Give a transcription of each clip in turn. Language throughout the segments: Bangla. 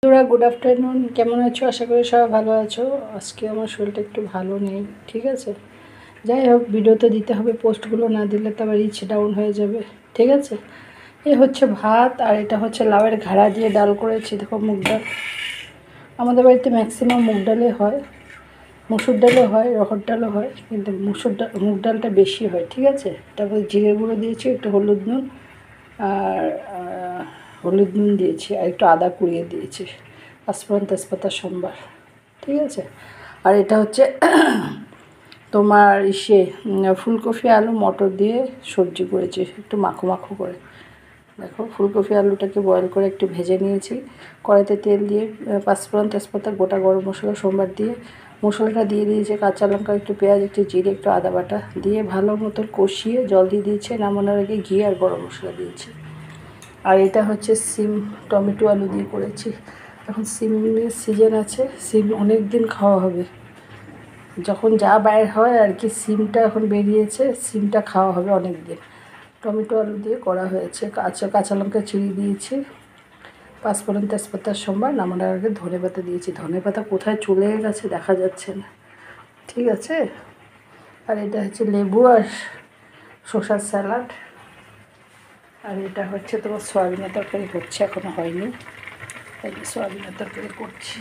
বন্ধুরা গুড আফটারনুন, কেমন আছো? আশা করি সবাই ভালো আছো। আজকে আমার শরীরটা একটু ভালো নেই, ঠিক আছে। যাই হোক, ভিডিও তো দিতে হবে, পোস্টগুলো না দিলে তো আবার রিচ ডাউন হয়ে যাবে, ঠিক আছে। এই হচ্ছে ভাত, আর এটা হচ্ছে লাউয়ের ঘাড়া দিয়ে ডাল করেছি। দেখো, মুগ ডাল। আমাদের বাড়িতে ম্যাক্সিমাম মুগ ডালে হয়, মুসুর ডালও হয়, রহর ডালও হয়, কিন্তু মুগ ডালটা বেশি হয়, ঠিক আছে। তারপরে জিরে গুঁড়ো দিয়েছি, একটু হলুদ নুন আর হলুদ নুন দিয়েছি, আর একটু আদা কুড়িয়ে দিয়েছি, পাঁচফোড়ন তেজপাতা সম্বার, ঠিক আছে। আর এটা হচ্ছে তোমার ফুলকপি আলু মটর দিয়ে সবজি করেছি, একটু মাখো মাখো করে। দেখো, ফুলকপি আলুটাকে বয়েল করে একটু ভেজে নিয়েছি, কড়াইতে তেল দিয়ে পাঁচফোড়ন তেজপাতা গোটা গরম মশলা সম্বার দিয়ে মশলাটা দিয়ে দিয়েছি, কাঁচা লঙ্কা, একটু পেঁয়াজ, একটু জিরে, একটু আদা বাটা দিয়ে ভালো মতো কষিয়ে জল দিয়ে দিয়েছি। নামানোর আগে ঘি আর গরম মশলা দিয়েছি। আর এটা হচ্ছে সিম টমেটো আলু দিয়ে করেছি। এখন সিমের সিজন আছে, সিম অনেক দিন খাওয়া হবে। যখন যা বাইর হয় আর কি, সিমটা এখন বেরিয়েছে, সিমটা খাওয়া হবে অনেক দিন। টমেটো আলু দিয়ে করা হয়েছে, কাঁচা লঙ্কা চিড়ি দিয়েছি, পাঁচফোড়ন তেজপাতার সম্বার, নামানোর আগে ধনেপাতা দিয়েছি। ধনেপাতা কোথায় চলে গেছে দেখা যাচ্ছে না, ঠিক আছে। আর এটা হচ্ছে লেবু আর শসার স্যালাড। আর এটা হচ্ছে তোমার সয়াবিনের তরকারি, হচ্ছে এখনও হয়নি, তাই সয়াবিনের তরকারি করছি।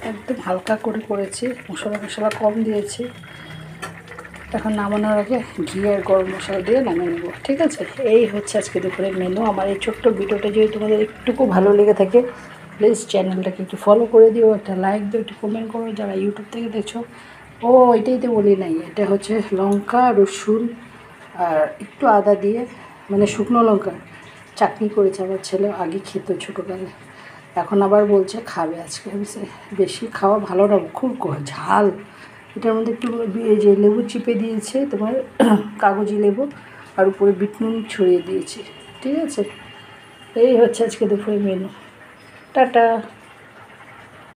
একদম হালকা করে করেছি, মশলা কম দিয়েছি। এখন নামানোর আগে ঘি আর গরম মশলা দিয়ে নামিয়ে নেবো, ঠিক আছে। এই হচ্ছে আজকে দুপুরের মেনু। আমার এই ছোট্ট ভিডিওটা যদি তোমাদের একটুকু ভালো লেগে থাকে, প্লিজ চ্যানেলটাকে একটু ফলো করে দিও, একটা লাইক দিও, একটু কমেন্ট করো। যারা ইউটিউব থেকে দেখছো, এটাই তো বলি নাই, এটা হচ্ছে লঙ্কা, রসুন আর একটু আদা দিয়ে, মানে শুকনো লঙ্কা চাটনি করেছে আমার ছেলে। আগে খেত ছোটোবেলায়, এখন আবার বলছে খাবে আজকে। বেশি খাওয়া ভালো না, খুব ঝাল। এটার মধ্যে একটু এই যে লেবু চিপে দিয়েছে তোমার, কাগজি লেবু, আর উপরে বিট নুন ছড়িয়ে দিয়েছি, ঠিক আছে। এই হচ্ছে আজকে দুপুরের মেনু। টাটা।